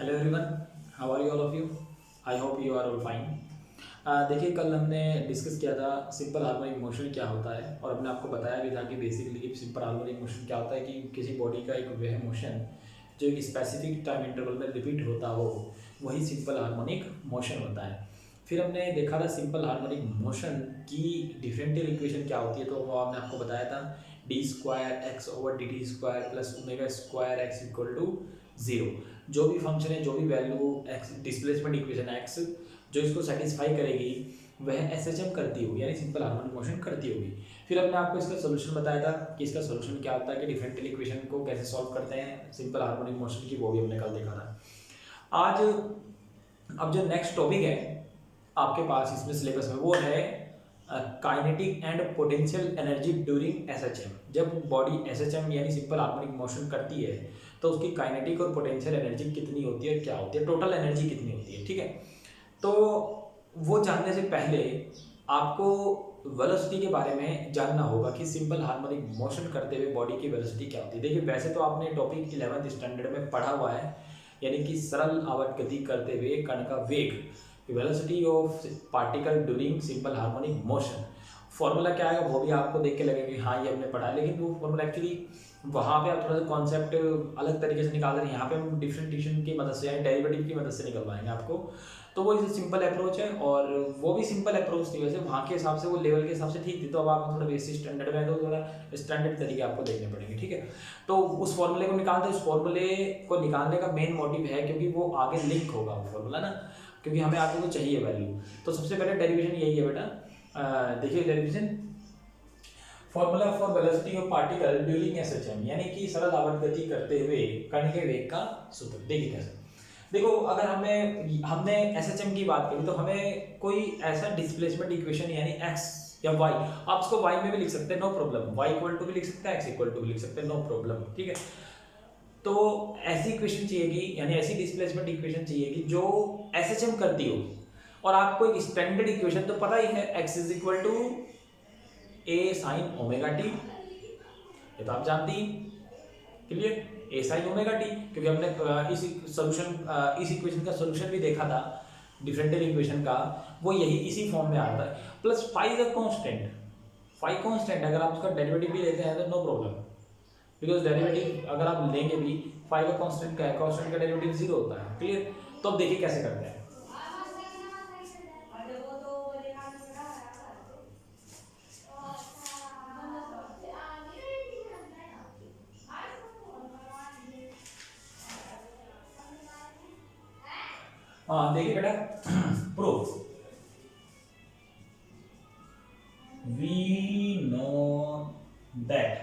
Hello everyone, how are you all of you. I hope you are all fine. देखिए, कल हमने discuss किया था सिंपल हार्मोनिक मोशन क्या होता है, और हमने आपको बताया भी था कि बेसिकली सिंपल हार्मोनिक मोशन क्या होता है कि किसी बॉडी का एक वह मोशन जो एक स्पेसिफिक टाइम इंटरवल में रिपीट होता हो, वही सिंपल हार्मोनिक मोशन होता है। फिर हमने देखा था सिंपल हार्मोनिक मोशन की डिफरेंशियल इक्वेशन क्या होती है, तो वो हमने आपको बताया था D square X over D T square plus omega square X equal to zero. जो भी फंक्शन है, जो भी value X displacement equation X जो इसको सेटिस्फाई करेगी वह एस एच एम करती होगी, यानी सिंपल हार्मोनिक मोशन करती होगी। फिर हमने आपको इसका सोल्यूशन बताया था कि इसका सोल्यूशन क्या होता है, कि डिफरेंशियल इक्वेशन को कैसे सॉल्व करते हैं सिंपल हार्मोनिक मोशन की, वो भी हमने कल देखा था। आज अब जो नेक्स्ट टॉपिक है आपके पास इसमें सिलेबस में, वो है kinetic and potential energy during SHM. जब बॉडी एसएचएम यानी सिंपल हार्मोनिक मोशन करती है तो उसकी काइनेटिक और पोटेंशियल एनर्जी कितनी होती है, क्या होती है, टोटल एनर्जी कितनी होती है। ठीक है, तो वो जानने से पहले आपको वेलोसिटी के बारे में जानना होगा कि सिंपल हार्मोनिक मोशन करते हुए बॉडी की वेलोसिटी क्या होती है। देखिए, वैसे तो आपने टॉपिक 11th स्टैंडर्ड में पढ़ा हुआ है, यानी कि सरल आवर्त गति करते हुए कण का वेग, velocity of particle during simple harmonic motion. Formula क्या है वो भी आपको देख के लगेगा कि हाँ ये हमने पढ़ा है, लेकिन वो फॉर्मूला एक्चुअली वहाँ पे आप थोड़ा सा कॉन्सेप्ट अलग तरीके से निकाल रहे हैं, यहाँ पे हम डिफरेंशिएशन की मदद से यानी डेरिवेटिव की मदद से निकलवाएंगे आपको। तो वो इसे सिंपल अप्रोच है, और वो भी सिंपल अप्रोच थी वैसे वहाँ के हिसाब से, वो लेवल के हिसाब से ठीक थी। तो अब आप थोड़ा बेसिक स्टैंडर्ड में, तो थोड़ा स्टैंडर्ड तरीके आपको देखने पड़ेंगे। ठीक है, तो उस फॉर्मूले को निकालते हैं। उस फॉर्मूले को निकालने का मेन मोटिव है क्योंकि वो आगे लिंक होगा वो फॉर्मूला ना, क्योंकि हमें आगे वो चाहिए वैल्यू। तो सबसे पहले डेरिवेशन यही है बेटा। देखिए derivation, formula for velocity of particle during SHM, यानी कि सरल आवर्त गति करते हुए कण के वेग का सूत्र। देखिए कैसे, देखो अगर हमने एसएचएम की बात करी तो हमें कोई ऐसा डिस्प्लेसमेंट इक्वेशन यानी एक्स या वाई, आप इसको वाई में भी लिख सकते हैं, no problem, Y equal to भी लिख सकते हैं, एक्स इक्वल टू भी लिख सकते हैं, नो प्रॉब्लम। ठीक है, तो ऐसी इक्वेशन चाहिएगी, यानी ऐसी डिस्प्लेसमेंट इक्वेशन चाहिएगी जो एसएचएम करती हो। और आपको एक स्टैंडर्ड इक्वेशन तो पता ही है, X is equal to A sine omega T, ये तो आप जानती ही। Clear, A sine omega T, क्योंकि हमने इस इक्वेशन का सोल्यूशन भी देखा था डिफरेंशियल इक्वेशन का, वो यही इसी फॉर्म में आता है। Plus phi is a constant, phi constant, अगर आप उसका डेरिवेटिव भी लेते हैं तो नो प्रॉब्लम, बिकॉज डेरिवेटिव अगर आप लेंगे भी, फाई का कांस्टेंट का है, कांस्टेंट का डेरिवेटिव जीरो होता है। क्लियर, तो अब देखिए कैसे करते हैं। हाँ देखिए बेटा, proof, we know that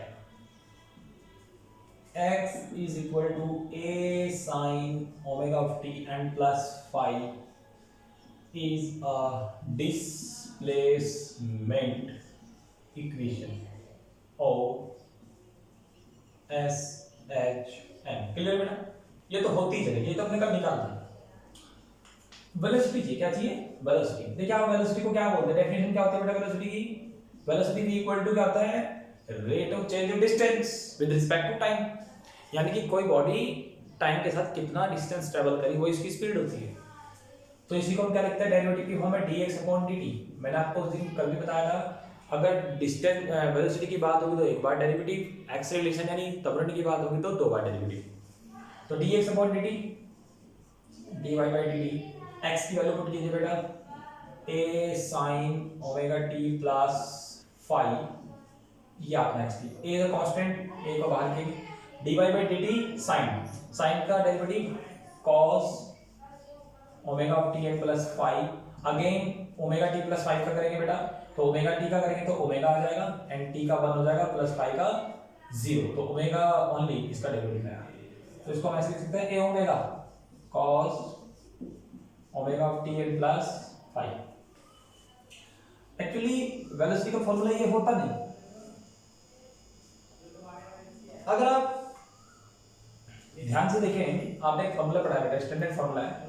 x is equal to a sin omega of t and plus phi is a displacement equation of s h m। Clear बेटा, ये तो होती चलेगी, ये तो अपने कब निकालना है। वेलोसिटी चाहिए, क्या चाहिए, वेलोसिटी। देखिए आप वेलोसिटी को क्या बोलते हैं, डेफिनेशन क्या होती है बेटा वेलोसिटी की, वेलोसिटी v इक्वल टू क्या होता है, rate of change of distance with respect to time, यानी कि कोई बॉडी टाइम के साथ कितना डिस्टेंस ट्रेवल करी वो इसकी स्पीड होती है। तो इसी को हम क्या लिखते हैं, डेरिवेटिव की फॉर्म में dx अपॉन dt। मैंने आपको उस दिन कल भी बताया था, अगर डिस्टेंस वेलोसिटी की बात होगी तो एक बार डेरिवेटिव, एक्सेलरेशन यानी त्वरण की बात होगी तो दो बार डेरिवेटिव। तो dx upon dt, dy by dt, x की वैल्यू पुट कीजिए बेटा, a sin omega t plus phi, ये आपका x की, a is a constant, a को बाहर कीजिए, dy by dt sin, sin का derivative cos omega of t and plus phi, again omega t plus phi का करेंगे बेटा, तो ओमेगा t का करेंगे तो ओमेगा आ जाएगा एंड t का 1 हो जाएगा प्लस फाई का 0, तो ओमेगा ओनली इसका डेरिवेटिव आएगा। तो इसको हम ऐसे लिख सकते हैं, a omega cos omega of t and plus phi. Actually velocity का फॉर्मूला ये होता नहीं, अगर आप ध्यान से देखें, आपने एक फॉर्मूला पढ़ा है, स्टैंडर्ड फॉर्मूला है,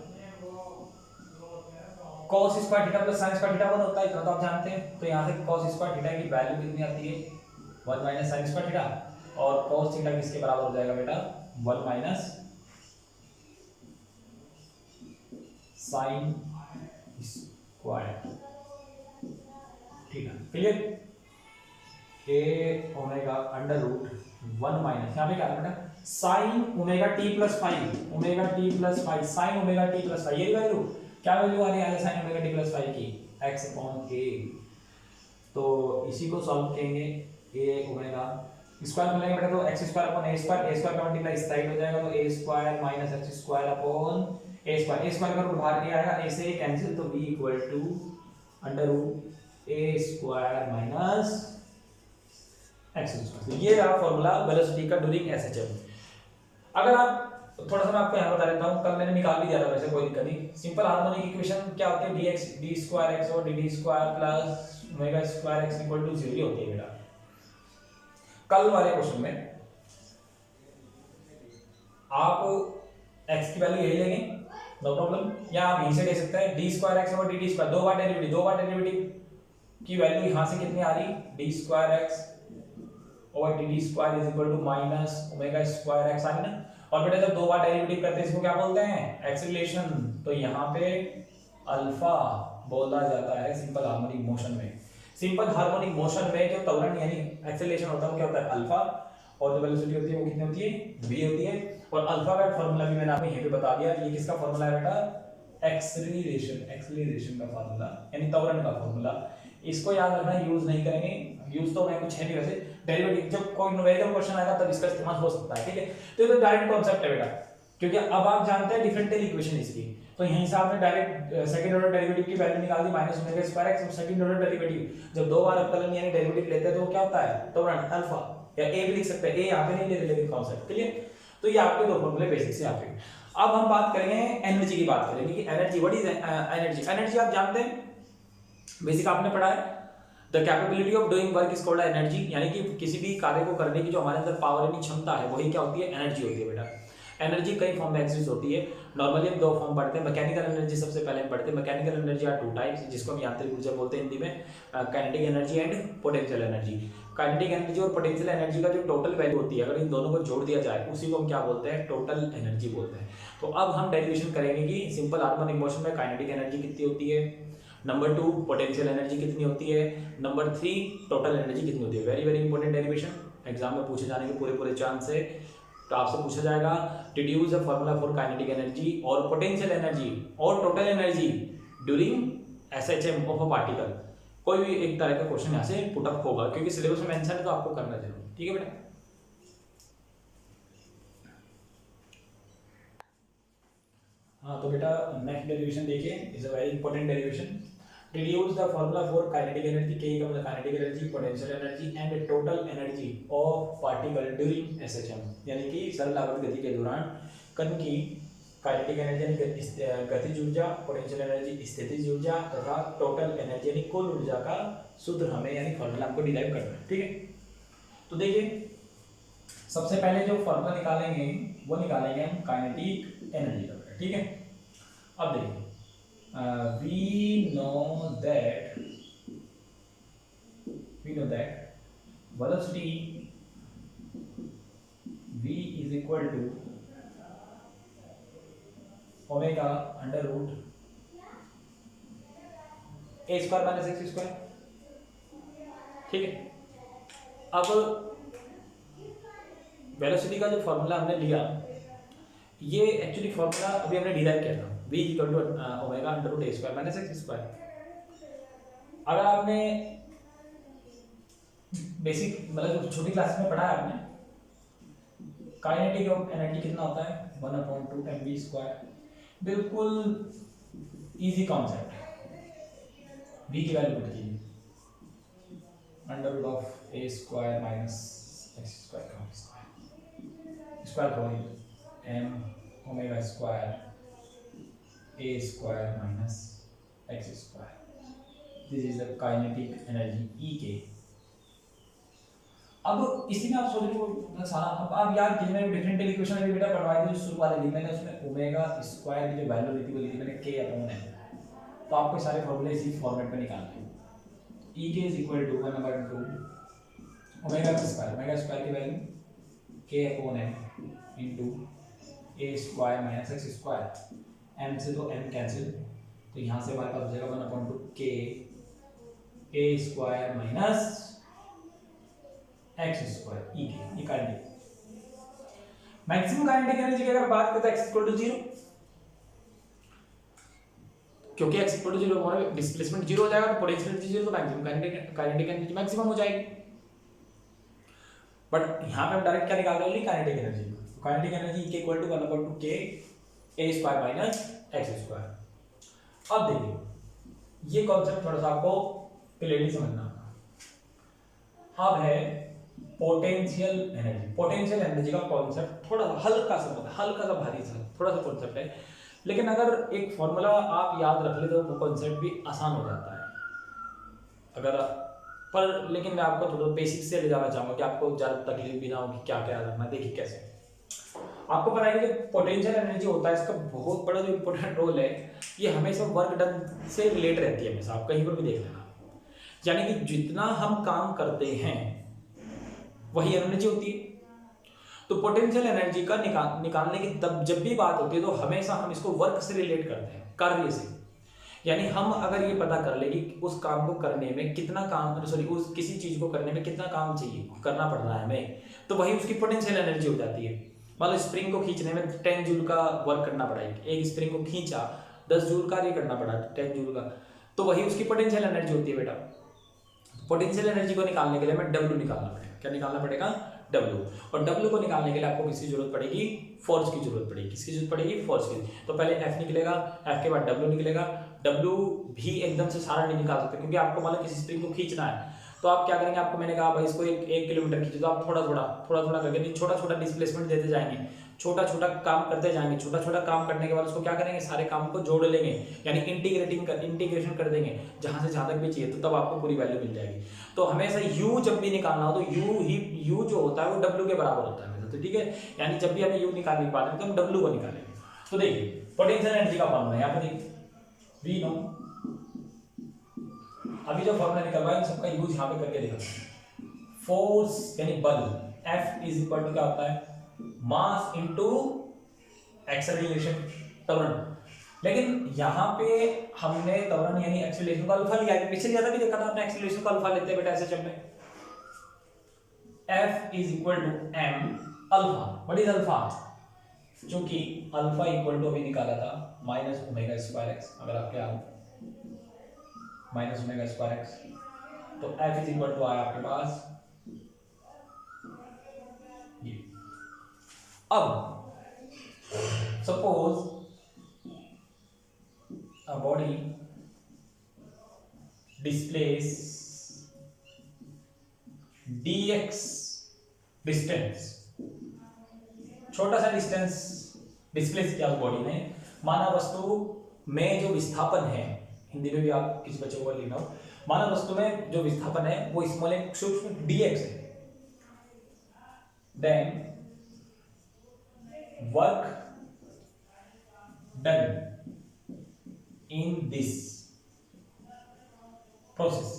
cos square theta plus sin square theta 1 होता है, इतना तो आप जानते हैं। तो यहाँ से cos स्क्वायर थीटा की वैल्यू कितनी आती है, 1 माइनस sin स्क्वायर थीटा, और cos थीटा किसके बराबर हो जाएगा बेटा, 1 माइनस साइन स्क्वायर, ठीक है क्लियर। ए ओमेगा अंडर रूट 1 माइनस, यहाँ पे क्या है बेटा, sign omega t plus five, omega t plus five, sign omega t plus five, ये वैल्यू क्या वैल्यू आ रही है sign omega t plus five की, एक्स अपॉन ए। तो इसी को सॉल्व करेंगे, ए ओमेगा स्क्वायर मिलेगा बेटा, तो x square upon a square का मल्टीप्लाई इस साइड हो जाएगा, तो a square minus x square upon a square का रूट बाहर ए आएगा, ए से कैंसिल, तो b equal to under root a square minus x square. ये रहा फॉर्मूला वेलोसिटी का ड्यूरिंग एसएचएम। अगर आप थोड़ा सा मैं आपको यहाँ बता देता हूँ, कल मैंने निकाल भी दिया था, वैसे कोई दिक्कत नहीं। सिंपल हार्मोनिक इक्वेशन क्या होती है, dx d स्क्वायर x और dd square plus omega square x equal to 0 होती है बेटा। कल वाले क्वेश्चन में आप x की वैल्यू यही लेंगे, नो प्रॉब्लम, या आप यहीं से ले सकते हैं d स्क्वायर x और dd स्क्वायर, दो बार डेरिवेटिव की वैल्यू यहाँ से कितनी आ रही, d स्क्वायर x और dd square is equal to minus omega square x आ रही ना। और बेटा जब दो बार डेरिवेटिव करते हैं इसको क्या बोलते हैं, एक्सीलरेशन। तो यहाँ पे अल्फा बोला जाता है सिंपल हार्मोनिक मोशन में। सिंपल हार्मोनिक मोशन में जो त्वरण यानी एक्सीलरेशन होता है वो क्या होता है, अल्फा, और जो वेलोसिटी होती है वो कितनी होती है, v होती है। और अल्फा का फार्मूला भी मैंने आपको यहीं पे बता दिया, ये किसका फार्मूला है बेटा, एक्सीलरेशन का फार्मूला यानी त्वरण का फार्मूला। इसको याद रखना, यूज नहीं करेंगे, यूज तो मैं कुछ है नहीं वैसे, डेरिवेटिव जब कोई न्यूमेरिकल क्वेश्चन आएगा तब इसका इस्तेमाल हो सकता है, ठीक है। तो ये तो डायरेक्ट कॉन्सेप्ट है बेटा, क्योंकि अब आप जानते हैं डिफरेंशियल इक्वेशन इसकी, तो यहीं से आपने डायरेक्ट सेकंड ऑर्डर डेरिवेटिव की वैल्यू निकाल दी minus omega square x. Second order derivative जब दो बार अवकलन यानी डेरिवेटिव लेते हैं तो क्या होता है, त्वरण अल्फा, या ए भी लिख सकते हैं, ए यहाँ पे नहीं ले रहे लेकिन कॉन्सेप्ट क्लियर। तो ये आपके दो फॉर्मूले बेसिक से आपके। अब हम बात करेंगे एनर्जी की, बात करेंगे कि energy, what is energy. Energy आप जानते हैं, बेसिक आपने पढ़ा है, the capability of doing work is called energy, यानी कि किसी भी कार्य को करने की जो हमारे अंदर पावर यानी क्षमता है वही क्या होती है, एनर्जी होती है बेटा। एनर्जी कई फॉर्म में एग्जिस्ट होती है, नॉर्मली हम दो फॉर्म पढ़ते हैं। मैकेनिकल एनर्जी सबसे पहले हम पढ़ते हैं, mechanical energy are two types, जिसको हम यांत्रिक ऊर्जा बोलते हैं हिंदी में, kinetic energy and potential energy. Kinetic energy और पोटेंशियल एनर्जी का जो टोटल वैल्यू होती है, अगर इन दोनों को जोड़ दिया जाए उसी को हम क्या बोलते हैं, टोटल एनर्जी बोलते हैं। तो अब हम डेरिवेशन करेंगे कि सिंपल हार्मोनिक मोशन में काइनेटिक एनर्जी कितनी होती है, नंबर 2 पोटेंशियल एनर्जी कितनी होती है, नंबर 3 टोटल एनर्जी कितनी होती है। Very very important derivation, exam में पूछे जाने के पूरे चांस है। तो आपसे पूछा जाएगा deduce the formula for kinetic energy और पोटेंशियल एनर्जी और total energy during SHM of a particle. कोई भी एक तरह का क्वेश्चन यहाँ से पुट अप होगा, क्योंकि सिलेबस में मेंशन है तो आपको करना जरूर, ठीक है बेटा। हाँ तो बेटा नेक्स्ट डेरिवेशन देखिए, is a very important derivation. Deduce the formula for kinetic energy, K का मतलब kinetic energy, potential energy and total energy of particle during SHM, यानी कि सरल आवर्त गति के दौरान कण की काइनेटिक एनर्जी गतिज ऊर्जा, पोटेंशियल एनर्जी स्थितिज ऊर्जा तथा टोटल एनर्जी यानी कुल ऊर्जा का सूत्र हमें यानी फॉर्मूला हमको डिराइव करना है, ठीक है। तो देखिए सबसे पहले जो फॉर्मूला निकालेंगे वो निकालेंगे हम काइनेटिक एनर्जी का, ठीक है। अब देखिए we know that velocity v is equal to omega under root a square minus x square, ठीक है। अब वेलोसिटी का जो फॉर्मूला हमने लिया, ये एक्चुअली फॉर्मूला अभी हमने डिराइव किया था, v equal to omega under root a square minus x square. अगर आपने बेसिक मतलब छोटी क्लास में पढ़ा है आपने, काइनेटिक एनर्जी कितना होता है 1/2 mv स्क्वायर, बिल्कुल इजी कॉन्सेप्ट है। v की वैल्यू पुट कीजिए, under root of a square minus x square का स्क्वायर करोगे m omega square a square minus x square, this is the kinetic energy E k. अब इसी में आप सोच रहे हो सारा, अब आप यार जिसमें डिफरेंशियल इक्वेशन में बेटा पढ़वाई थी जो शुरू वाले ली मैंने, उसमें ओमेगा स्क्वायर की जो वैल्यू ली थी वो ली थी मैंने k अपॉन m। तो आपको सारे फॉर्मूले इसी फॉर्मेट में निकालने हैं। E k is equal to 1/2 omega square की value k upon m into a square minus x square, m से तो m कैंसिल, तो यहाँ से हमारे पास हो जाएगा 1/2 k a square minus x square E k, kinetic maximum kinetic energy की अगर बात करते हैं x इक्वल टू 0, क्योंकि x इक्वल टू 0 हमारा डिस्प्लेसमेंट 0 हो जाएगा तो पोटेंशियल एनर्जी 0, तो मैक्सिमम काइनेटिक एनर्जी मैक्सिमम हो जाएगी। बट यहाँ पे हम डायरेक्ट क्या निकाल रहे हैं, काइनेटिक एनर्जी। तो काइनेटिक एनर्जी के equal to 1/2 k a square minus x square. अब देखिए ये कॉन्सेप्ट थोड़ा सा आपको क्लियरली समझना होगा। अब है पोटेंशियल एनर्जी। पोटेंशियल एनर्जी का कॉन्सेप्ट थोड़ा सा हल्का सा भारी सा थोड़ा सा कॉन्सेप्ट है, लेकिन अगर एक फॉर्मूला आप याद रख ले तो वो कॉन्सेप्ट भी आसान हो जाता है। अगर पर लेकिन मैं आपको थोड़ा बेसिक से ले जाना चाहूँगा कि आपको ज़्यादा तकलीफ भी ना हो कि क्या क्या रखना। देखिए कैसे आपको पता है कि जो पोटेंशियल एनर्जी होता है इसका बहुत बड़ा जो इम्पोर्टेंट रोल है, ये हमेशा वर्क डन से रिलेट रहती है। हमेशा आप कहीं पर भी देख लेना, यानी कि जितना हम काम करते हैं वही एनर्जी होती है। तो पोटेंशियल एनर्जी का निकालने की तब जब भी बात होती है तो हमेशा हम इसको वर्क से रिलेट करते हैं, कार्य से। यानी हम अगर ये पता कर ले कि उस काम को करने में कितना काम उस किसी चीज को करने में कितना काम चाहिए करना पड़ रहा है हमें, तो वही उसकी पोटेंशियल एनर्जी हो जाती है। मान लो स्प्रिंग को खींचने में 10 जूल का वर्क करना पड़ा, एक स्प्रिंग को खींचा 10 जूल कार्य करना पड़ा 10 जूल का, तो वही उसकी पोटेंशियल एनर्जी होती है बेटा। पोटेंशियल एनर्जी को निकालने के लिए हमें W निकालना पड़ेगा। क्या निकालना पड़ेगा? W। और W को निकालने के लिए आपको किसकी जरूरत पड़ेगी? फोर्स की जरूरत पड़ेगी। किसकी जरूरत पड़ेगी? फोर्स की। तो पहले F निकलेगा, F के बाद W निकलेगा। W भी एकदम से सारा नहीं निकाल सकते, क्योंकि आपको मतलब किसी स्प्रिंग को खींचना है तो आप क्या करेंगे, आपको मैंने कहा भाई इसको 1 किलोमीटर खींचो, तो आप थोड़ा थोड़ा करके छोटा छोटा डिस्प्लेसमेंट देते जाएंगे, छोटा छोटा काम करते जाएंगे। छोटा छोटा काम करने के बाद उसको क्या करेंगे, सारे काम को जोड़ लेंगे, यानी इंटीग्रेशन कर देंगे जहां से जहां तक भी चाहिए, तो तब आपको पूरी वैल्यू मिल जाएगी। तो हमेशा U जब भी निकालना हो तो U जो होता है वो W के बराबर होता है हमेशा। तो ठीक है, यानी जब भी हमें U निकालने की बात है तो हम W को निकालेंगे। तो देखिए पोटेंशियल एनर्जी का फॉर्मूला है, यहाँ पे देखिए V नो, अभी जो फॉर्मूला निकलवा इन सबका यूज यहाँ पे करके देखा। फोर्स यानी बल, F इज इक्वल टू क्या होता है, मास इनटू एक्सेलरेशन, त्वरण। लेकिन यहाँ पे हमने त्वरण यानी एक्सेलरेशन का अल्फा लिया है, पीछे ज्यादा भी देखा था आपने, एक्सेलरेशन का अल्फा लेते हैं बेटा ऐसे चल में। F is equal to m alpha. What is alpha? क्योंकि अल्फा इक्वल टू अभी निकाला था माइनस ओमेगा स्क्वायर एक्स, अगर आपके याद माइनस ओमेगा स्क्वायर एक्स, तो F इज इक्वल टू आया आपके पास ये। अब suppose a body displays dx distance, छोटा सा डिस्टेंस डिस्प्लेस किया उस बॉडी ने, माना वस्तु में जो विस्थापन है, हिंदी में भी आप किसी बच्चे को लिखना हो, माना वस्तु में जो विस्थापन है वो स्मॉल एक सूक्ष्म dx है, then work done in this process,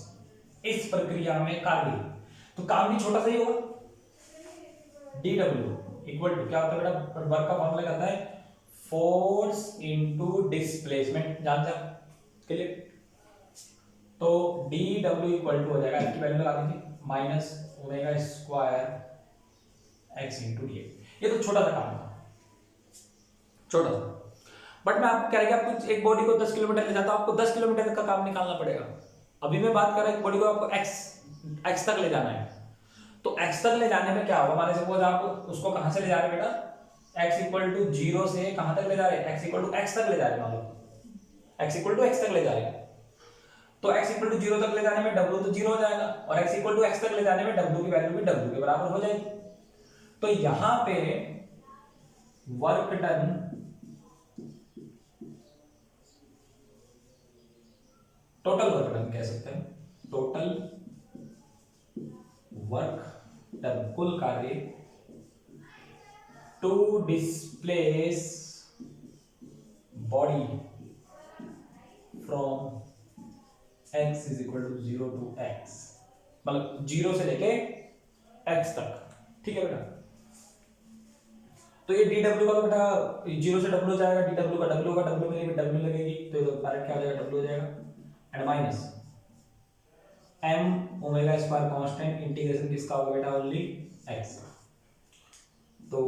इस प्रक्रिया में कार्य, तो काम भी छोटा सा ही होगा। dw इक्वल टू क्या होता है बेटा, वर्क का फॉर्मूला क्या होता है, फोर्स इनटू डिस्प्लेसमेंट, जानते हैं क्लियर। तो dw इक्वल टू हो जाएगा, इसकी वैल्यू लगा दीजिए minus omega square x into D. ये तो छोटा सा काम था, छोटा सा। बट मैं आपको कह रहा कि आपको एक बॉडी को 10 किलोमीटर ले जाता हूं, आपको 10 किलोमीटर तक का काम निकालना पड़ेगा। अभी मैं बात कर रहा हूं बॉडी को आपको x तक ले जाना है, तो x तक ले जाने में क्या होगा, मान लीजिए सपोज आप उसको कहां से ले जा रहे हैं बेटा, x इक्वल टू 0 से कहां तक ले जा रहे हैं, x इक्वल टू x तक ले जा रहे हैं, मान लो x इक्वल टू x तक ले जा रहे हैं, तो x इक्वल टू 0 तक ले जाने में w तो 0 हो जाएगा, और x इक्वल टू x तक ले जाने में w की वैल्यू भी w के बराबर हो जाएगी। तो यहां पे work done total work done कह सकते हैं, टोटल वर्क डन कुल कार्य to displace body from x is equal to 0 to x, मतलब 0 से लेके x तक, ठीक है बेटा। तो ये डी डब्ल्यू का तो बेटा जीरो से डब्ल्यू जाएगा, डी डब्ल्यू का डब्ल्यू के लिए भी डब्ल्यू लगेगी, तो ये तो डायरेक्ट क्या हो जाएगा डब्ल्यू हो जाएगा and minus m omega square constant integration किसका होगा बेटा ओनली एक्स का, तो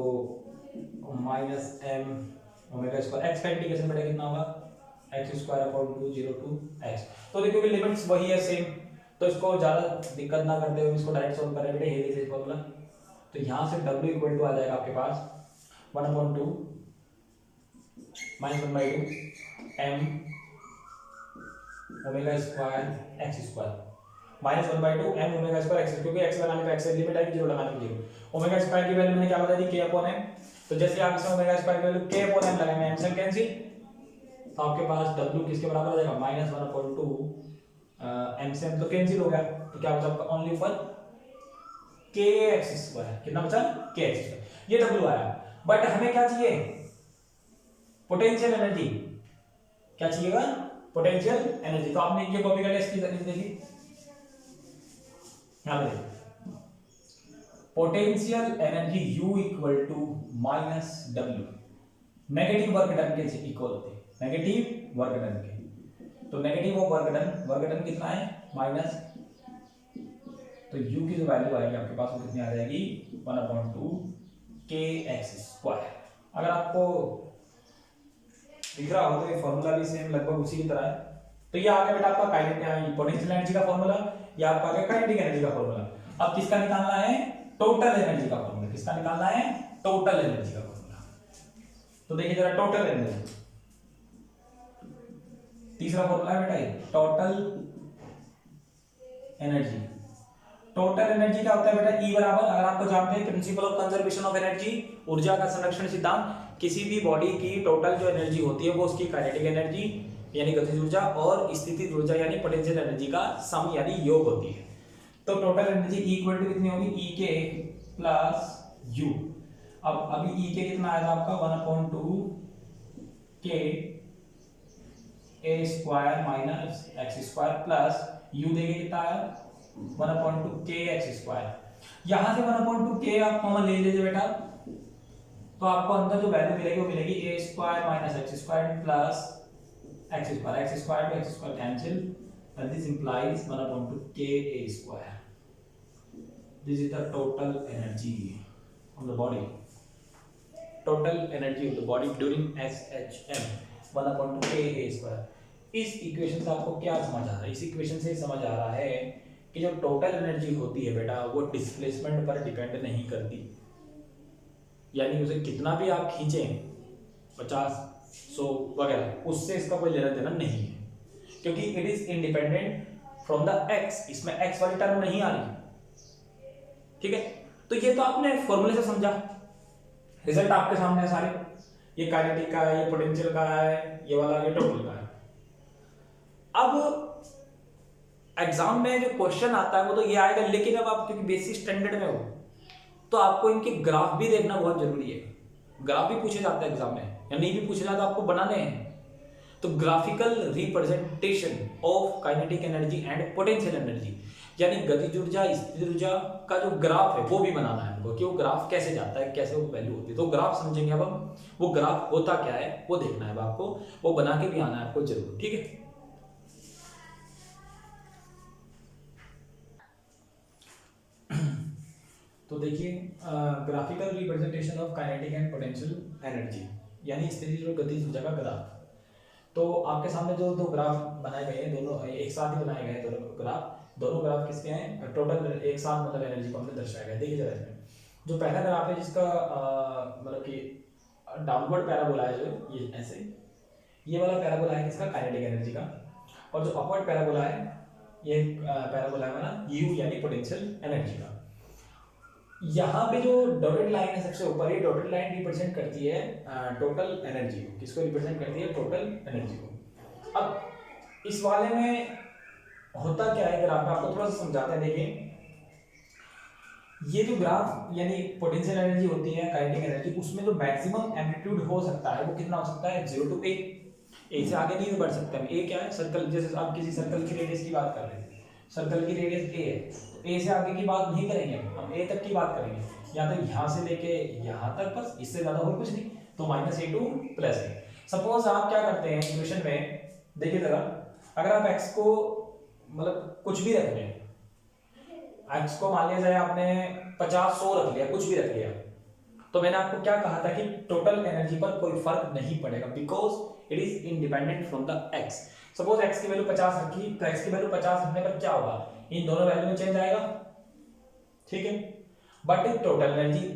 minus m omega square x का इंटीग्रेशन बेटा कितना होगा x square upon 2 0 to x. तो देखो कि लिमिट्स वही है सेम, तो इसको ज्यादा दिक्कत ना करते हुए इसको डायरेक्ट सॉल्व करें बेटे हेली से फॉर्मूला। तो यहाँ से w इक्वल टू आ जाएगा आपके पास 1/2 minus 1/2 m omega square x square minus 1/2 m omega square x, क्योंकि एक्स लगाने पे एक्स लिमिट आएगी, जीरो लगाने पे जीरो। ओमेगा स्क्वायर की वैल्यू मैंने क्या बता दी k अपॉन m, तो जैसे आप इसमें ओमेगा स्क्वायर की वैल्यू k अपॉन m लगाएंगे m से कैंसिल, तो आपके पास w किसके बराबर आ जाएगा माइनस 1/2 m से m तो कैंसिल हो गया, तो क्या बचा आपका only for k x square, कितना बचा k x स्क्वायर, ये w आया। बट हमें क्या चाहिए पोटेंशियल एनर्जी, क्या चाहिएगा पोटेंशियल एनर्जी। तो आपने ये कॉपी का टेस्ट की देखी, यहां पे potential energy U equal to minus डब्ल्यू, नेगेटिव वर्क डन के इक्वल होती है, नेगेटिव वर्क डन के, तो नेगेटिव ऑफ वर्क डन कितना है माइनस, तो U की जो वैल्यू आएगी आपके पास वो कितनी आ जाएगी 1/2 kx स्क्वायर। अगर आपको दिख रहा हो तो ये फॉर्मूला भी सेम लगभग उसी की तरह है। तो ये आ गया बेटा आपका काइनेटिक पोटेंशियल एनर्जी का फॉर्मूला, या आपका आ गया काइनेटिक एनर्जी का फॉर्मूला। अब किसका निकालना है टोटल एनर्जी का फॉर्मूला, किसका निकालना है टोटल एनर्जी का फॉर्मूला। तो देखिए जरा टोटल एनर्जी, तीसरा फॉर्मूला है बेटा ये टोटल एनर्जी। टोटल एनर्जी क्या होता है बेटा E बराबर, अगर आपको जानते हैं principle of conservation of energy, ऊर्जा का संरक्षण सिद्धांत, किसी भी बॉडी की टोटल जो एनर्जी होती है वो उसकी काइनेटिक एनर्जी यानी गतिज ऊर्जा और स्थितिज ऊर्जा यानी पोटेंशियल एनर्जी का सम यानी योग होती है। तो total energy E equal to कितनी होगी E के प्लस U। अब अभी E के कितना आया था आपका 1/2 k a square minus x square plus U देंगे कितना आया 1/2 k x स्क्वायर। यहां से 1/2 k आप कॉमन ले लीजिए बेटा, तो आपको अंदर जो वैल्यू मिलेगी वो मिलेगी a square minus x square plus x square two x square cancel, and this implies 1/2 k a square. This is the total energy of the body. Total energy of the body during SHM 1/2 k a square. इस equation से आपको क्या समझ आ रहा है, इस equation से समझ आ रहा है कि जो टोटल एनर्जी होती है बेटा वो डिस्प्लेसमेंट पर डिपेंड नहीं करती, यानी उसे कितना भी आप खींचें 50 100 वगैरह उससे इसका कोई लेना देना नहीं है, क्योंकि it is independent from the x, इसमें x वाली टर्म नहीं आ रही, ठीक है। तो ये तो आपने फॉर्मूले से समझा, रिजल्ट आपके सामने है सारे, ये काइनेटिक का है, ये पोटेंशियल का है, ये वाला ये टोटल का है। अब एग्जाम में जो क्वेश्चन आता है वो तो ये आएगा, लेकिन अब आप क्योंकि बेसिक स्टैंडर्ड में हो तो आपको इनके ग्राफ भी देखना बहुत जरूरी है। ग्राफ भी पूछे जाते हैं एग्जाम में, या नहीं भी पूछे जाता आपको बनाने हैं। तो graphical representation of kinetic energy and potential energy यानी गतिज ऊर्जा स्थितिज ऊर्जा का जो ग्राफ है वो भी बनाना है हमको, कि वो ग्राफ कैसे जाता है, कैसे वो वैल्यू होती है। तो ग्राफ समझेंगे अब हम, वो ग्राफ होता क्या है वो देखना है आपको, वो बना के भी आना है आपको जरूर, ठीक है। तो देखिए graphical representation of kinetic and potential energy यानी स्थितिज और गतिज ऊर्जा का ग्राफ। तो आपके सामने जो दो ग्राफ बनाए गए हैं, दोनों एक साथ ही बनाए गए हैं दोनों ग्राफ किसके हैं, टोटल एक साथ मतलब एनर्जी को हमने दर्शाया गया। देखिए जरा इसमें जो पहला ग्राफ है जिसका मतलब कि डाउनवर्ड पैराबोला है, जो ये ऐसे ये वाला पैराबोला है किसका काइनेटिक एनर्जी का, और जो अपवर्ड पैराबोला है ये पैराबोला है हमारा U यानी पोटेंशियल एनर्जी का। यहाँ पे जो डॉटेड लाइन है सबसे ऊपर, ये डॉटेड लाइन रिप्रेजेंट करती है टोटल एनर्जी को, किसको रिप्रेजेंट करती है टोटल एनर्जी को। अब इस वाले में होता क्या है ग्राफ में, आपको थोड़ा सा समझाते हैं। देखिए ये जो ग्राफ यानी पोटेंशियल एनर्जी होती है काइनेटिक एनर्जी, उसमें जो मैक्सिमम एम्पलीट्यूड हो सकता है वो कितना हो सकता है 0 to a से आगे नहीं बढ़ सकता है। a क्या है सर्कल, जैसे आप किसी सर्कल की रेडियस की बात कर रहे हैं, सर्कल की रेडियस a है, तो a से आगे की बात नहीं करेंगे हम a तक की बात करेंगे। या तो यहाँ से लेके यहाँ तक, बस इससे ज्यादा और कुछ नहीं, तो -a2 प्लस a। सपोज आप क्या करते हैं इक्वेशन में, देखिए जरा, अगर आप x को मतलब कुछ भी रख लें, x को मान लिया जाए आपने 50-100 रख लिया, कुछ भी रख लिया, तो मैंने आपको क्या कहा था कि टोटल एनर्जी पर कोई फर्क नहीं पड़ेगा, because it is independent from the x। Suppose x की वैल्यू 50 रखी, तो x की वैल्यू 50 रखने पर क्या होगा, इन दोनों वैल्यू में चेंज आएगा, ठीक है, बट इन टोटल एनर्जी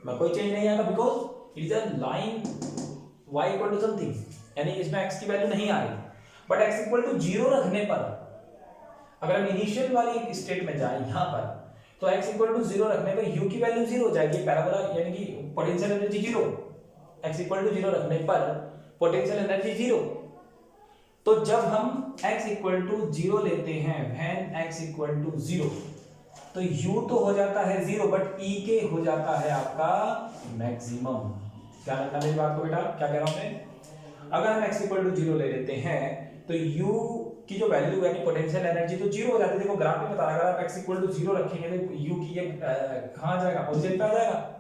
में कोई चेंज नहीं आएगा, because it is a line y equal to something, यानी इसमें x की वैल्यू नहीं आ रही। बट x इक्वल टू 0 रखने पर, अगर हम इनिशियल वाली स्टेट में जाएं यहां पर, तो x इक्वल टू 0 रखने पर u की वैल्यू 0 हो जाएगी, पैराबोला यानी कि potential energy 0। x equal to 0 रखने पर पोटेंशियल एनर्जी 0। तो जब हम x इक्वल टू 0 लेते हैं, व्हेन x इक्वल टू 0, तो u तो हो जाता है 0, बट e के हो जाता है आपका मैक्सिमम। क्या लगता है मेरी बात को बेटा, क्या कह रहा हूं मैं, अगर हम x इक्वल टू 0 ले लेते हैं तो u की जो वैल्यू है, पोटेंशियल एनर्जी तो 0 हो जाती है। देखो ग्राफ में बता रहा है, अगर आप x इक्वल टू 0 रखेंगे तो u की ये कहां जाएगा, पोजीशन पे आ जाएगा।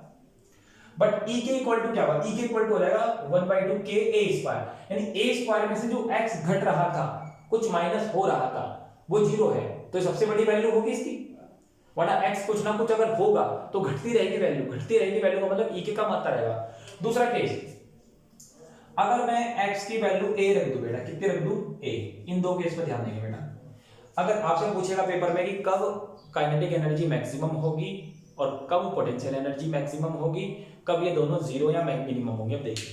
बट e के इक्वल टू क्या होगा, e के इक्वल टू हो जाएगा 1/2 k a स्क्वायर, यानी a स्क्वायर में से जो x घट रहा था, कुछ माइनस हो रहा था, वो 0 है, तो सबसे बड़ी वैल्यू होगी इसकी। वरना x कुछ ना कुछ अगर होगा तो घटती रहेगी वैल्यू, घटती रहेगी वैल्यू का मतलब e के कम आता रहेगा। दूसरा केस, अगर मैं x की वैल्यू a रख दूं बेटा, कितनी रख दूं, a, इन दो केस पर ध्यान देंगे बेटा। अगर आपसे पूछेगा पेपर में कि कब काइनेटिक एनर्जी मैक्सिमम होगी और कब पोटेंशियल एनर्जी मैक्सिमम होगी, कब ये दोनों 0 या मिनिमम होंगे, अब देखिए,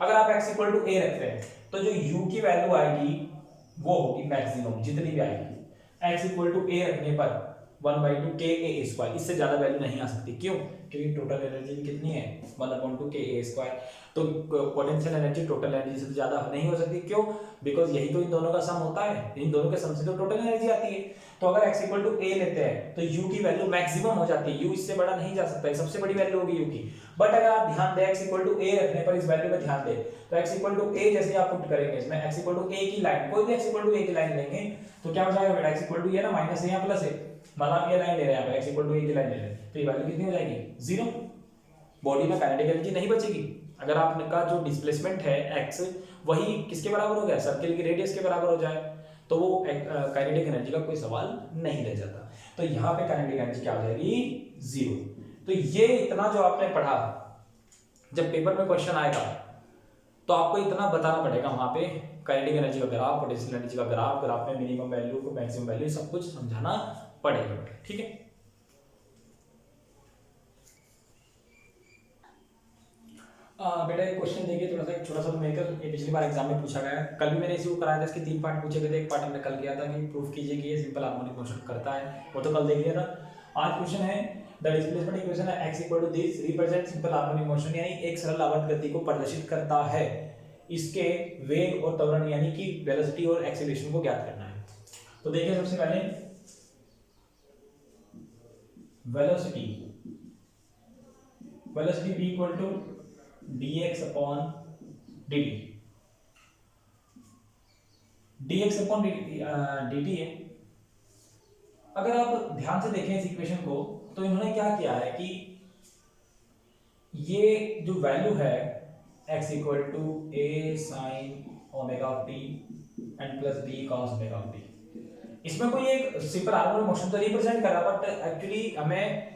अगर आप x इक्वल टू a रखते हैं तो जो u की वैल्यू आएगी वो होगी मैक्सिमम, जितनी भी आएगी। x इक्वल टू a रखने पर 1/2 k a स्क्वायर, इससे ज्यादा वैल्यू नहीं आ सकती, क्यों, क्योंकि टोटल एनर्जी कितनी है 1/2 k a स्क्वायर, तो पोटेंशियल एनर्जी टोटल एनर्जी से ज्यादा नहीं हो सकती, क्यों, बिकॉज यही तो इन दोनों का सम होता है, इन दोनों के सम से तो टोटल एनर्जी आती है। तो अगर x इक्वल टू a लेते हैं तो u की वैल्यू मैक्सिमम हो जाती है, u इससे बड़ा नहीं जा सकता है, सबसे बड़ी वैल्यू होगी u की। बट अगर आप ध्यान दें x इक्वल टू a रखने पर, इस वैल्यू पे ध्यान दें, तो x इक्वल टू a जैसे आप पुट करेंगे इसमें x इक्वल टू a की लाइन, कोई भी x इक्वल टू a की लाइन लेंगे तो क्या हो जाएगा बेटा, x इक्वल टू ये ना माइनस है या प्लस है, मान आप ये लाइन ले रहे हैं, x इक्वल टू a की लाइन ले रहे हैं, तो ये वैल्यू कितनी हो जाएगी, 0। बॉडी में काइनेटिक एनर्जी नहीं बचेगी। अगर आपका जो डिस्प्लेसमेंट है x वही किसके बराबर हो गया, सर्किल की रेडियस के बराबर हो जाए, तो वो काइनेटिक एनर्जी का कोई सवाल नहीं रह जाता। तो यहाँ पे काइनेटिक एनर्जी क्या हो जाएगी, 0। तो ये इतना जो आपने पढ़ा, जब पेपर में क्वेश्चन आएगा तो आपको इतना बताना पड़ेगा, वहां पे काइनेटिक एनर्जी का ग्राफ, पोटेंशियल एनर्जी का ग्राफ, ग्राफ में मिनिमम वैल्यू को मैक्सिमम वैल्यू सब कुछ समझाना पड़ेगा, ठीक है। बेटा एक क्वेश्चन देखिए, थोड़ा सा छोटा सा न्यूमेरिकल, ये पिछली बार एग्जाम में पूछा गया है, कल भी मैंने इसी को कराया था, इसके 3 पार्ट पूछे गए थे। एक पार्ट हमने कल किया था कि प्रूफ कीजिए कि ये सिंपल हार्मोनिक मोशन करता है, वो तो कल देख लिया था। आज क्वेश्चन है द डिस्प्लेसमेंट इक्वेशन है x equal to this represent simple harmonic motion, यानी एक सरल आवर्त गति को प्रदर्शित करता है, इसके वेग और त्वरण यानी कि वेलोसिटी और एक्सीलरेशन को ज्ञात करना है। तो देखिए सबसे पहले velocity v equal to dx upon dt, dx upon dt है। अगर आप ध्यान से देखें इस इक्वेशन को, तो इन्होंने क्या किया है कि ये जो वैल्यू है x equal to a sin omega of t and plus b cos omega of t, इसमें कोई एक सिंपल हार्मोनिक मोशन तो रिप्रेजेंट कर रहा, बट एक्चुअली हमें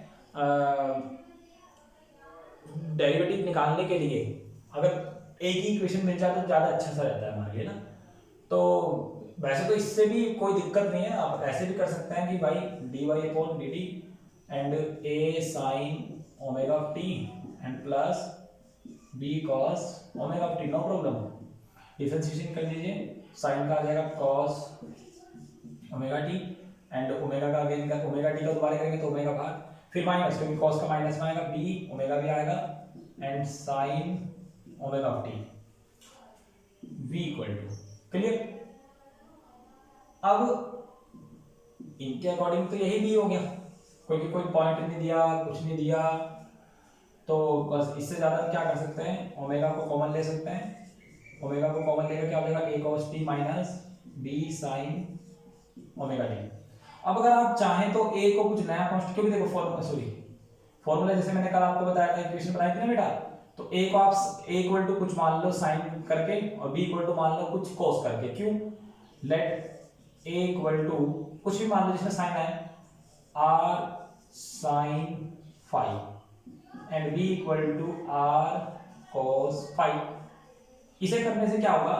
डेरिवेटिव निकालने के लिए अगर एक ही इक्वेशन मिल जाए तो ज़्यादा अच्छा सा रहता है हमारे लिए ना। तो वैसे तो इससे भी कोई दिक्कत नहीं है, आप ऐसे भी कर सकते हैं कि भाई dy upon dt and a sin omega of t and plus b cos omega of t, no problem. Differentiation कर लीजिए, साइन का आ जाएगा cos omega t and omega का अगेन का ओमेगा t का दोबारा करेंगे तो ओमेगा भाग, फिर माइनस, क्योंकि cos का माइनस में आएगा b ओमेगा भी आएगा and sin omega of t v equal to, clear. अब इनके अकॉर्डिंग तो यही भी हो गया, क्योंकि कोई पॉइंट नहीं दिया, कुछ नहीं दिया, तो बस इससे ज्यादा क्या कर सकते हैं, ओमेगा को कॉमन ले सकते हैं, ओमेगा को कॉमन लेकर क्या हो जाएगा a cos t minus b sin omega t। अब अगर आप चाहें तो a को कुछ नया कांस्टेंट, क्योंकि देखो फॉर्मूला सॉरी फॉर्मूला जैसे मैंने कल आपको बताया था, इक्वेशन बनाई थी ना बेटा, तो ए को आप ए इक्वल टू कुछ मान लो साइन करके और बी इक्वल टू मान लो कुछ कॉस करके। क्यों? लेट ए इक्वल टू कुछ भी मान लो जिसमें साइन है, r sine phi and b equal to r cos phi. इसे करने से क्या होगा,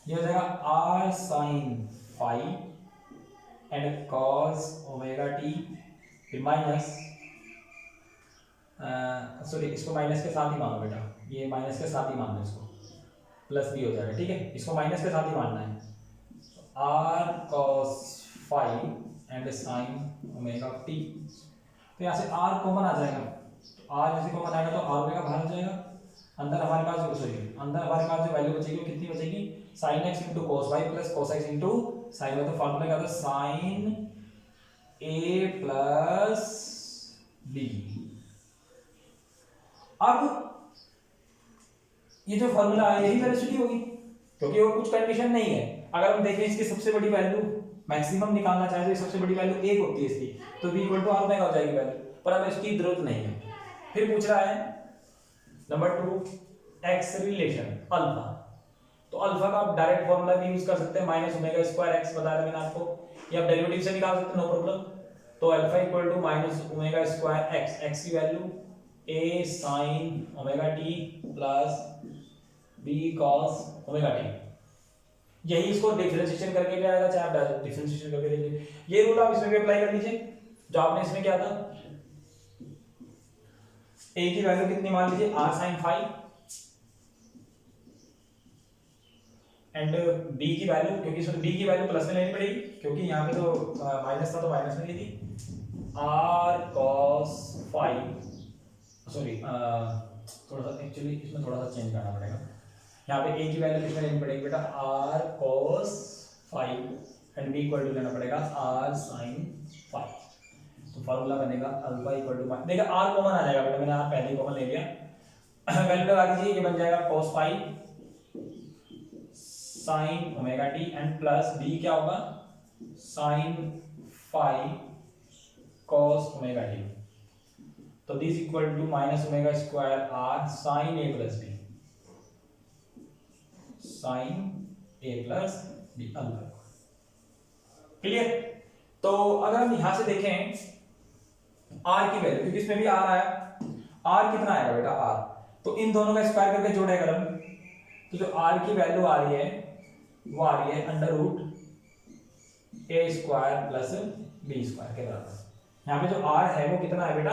ये हो जाएगा r sine phi and cos omega t, फिर माइनस सॉरी इसको माइनस के साथ ही मानो बेटा, ये माइनस के साथ ही मान लो, इसको प्लस भी हो जाएगा, ठीक है, इसको माइनस के साथ ही मानना है। R cos phi and sine omega t, तो यहाँ से आर कॉमन आ जाएगा, तो आर जैसे कॉमन आएगा तो आर ओमेगा बाहर आ जाएगा, अंदर हमारे पास जो वैल्यू बचेगी वो कितनी बचेगी, sine x into cos y plus cos x into sine y. तो फॉर्मूला क्या होता है, साइन ए प्लस बी। अब ये जो फॉर्मूला है यही वेलोसिटी होगी, क्योंकि और कुछ कंडीशन नहीं है। अगर हम देखें इसकी सबसे बड़ी वैल्यू मैक्सिमम निकालना चाहे तो सबसे बड़ी वैल्यू 1 होती है इसकी, तो v equal to r omega हो जाएगी वैल्यू, पर हमें इसकी जरूरत नहीं है। फिर पूछ रहा है नंबर 2 एक्स रिलेशन अल्फा, तो अल्फा का आप डायरेक्ट फॉर्मूला भी यूज कर सकते हैं, माइनस ओमेगा स्क्वायर एक्स बताया मैंने आपको, या आप डेरिवेटिव से निकाल सकते हैं, नो प्रॉब्लम। तो alpha equal to minus omega square x, x की value a sin omega t plus b cos omega t, यही इसको डिफरेंशिएशन करके भी आएगा, चाहे आप डिफरेंशिएशन करके लीजिए। ये रूल आप इसमें भी अप्लाई कर लीजिए जो आपने इसमें किया था। a की वैल्यू कितनी मान लीजिए, r sin five and b की वैल्यू, क्योंकि इसमें b की वैल्यू प्लस में लेनी पड़ेगी क्योंकि यहाँ पे तो माइनस था तो माइनस में ली थी, r cos फाइव, सॉरी थोड़ा सा एक्चुअली इसमें थोड़ा सा चेंज करना पड़ेगा, यहाँ पे a की वैल्यू कितना लेनी पड़ेगी बेटा, r cos phi and b equal to लेना पड़ेगा r sin फाइव। तो फार्मूला बनेगा अल्फा इक्वल टू, देखिए r कॉमन आ जाएगा बेटा, मैंने r पहले ही कॉमन ले लिया, वैल्यू लगा दीजिए, ये बन जाएगा cos phi sin omega t and plus b क्या होगा, sin phi cos omega t। तो this equal to minus omega square r sine a plus b, sine a plus b alpha. Clear? तो अगर हम यहां से देखें आर की वैल्यू, क्योंकि इसमें भी आर आया, आर कितना आएगा बेटा आर, तो इन दोनों का स्क्वायर करके जोड़े अगर हम, तो जो आर की वैल्यू आ रही है वो आ रही है under root a square plus B square के बराबर। यहाँ पे जो आर है वो कितना है बेटा,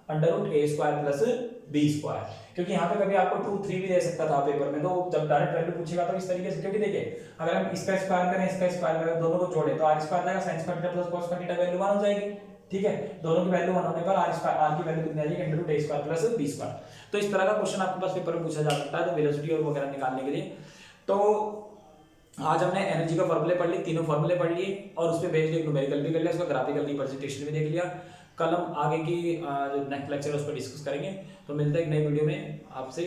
under root a square plus B square, क्योंकि यहाँ पे कभी आपको 2, 3 भी दे सकता था पेपर में, तो जब डायरेक्ट वैल्यू पूछेगा तो इस तरीके से, क्योंकि देखिए अगर हम इसका स्क्वायर करें इसका स्क्वायर करें दोनों को जोड़े तो आर स्क्वायर आएगा, sine square theta plus cos theta value 1 हो जाएगी, ठीक है, दोनों की वैल्यू 1 होने पर आर स्क्वायर, आर की वैल्यू कितनी आ जाएगी, under root a square plus B square. तो इस तरह का क्वेश्चन आपके पास पेपर में पूछा जा सकता है, तो वेलोसिटी और वगैरह निकालने के लिए। तो आज हमने एनर्जी का फॉर्मूले पढ़ लिए, तीनों फॉर्मूले पढ़ लिए और उस पे बेस्ड एक न्यूमेरिकल भी कर लिया, उसका ग्राफिकल रिप्रेजेंटेशन भी देख लिया। कल हम आगे की जो नेक्स्ट लेक्चर है उस पर डिस्कस करेंगे। तो मिलते हैं एक नई वीडियो में आपसे,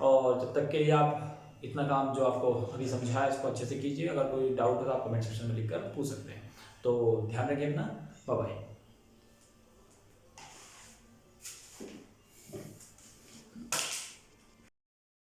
और जब तक के लिए आप इतना काम जो आपको अभी समझा है इसको अच्छे से कीजिए। अगर कोई डाउट हो तो आप कमेंट सेक्शन में लिखकर पूछ सकते हैं। तो ध्यान रखिए अपना, बाय बाय।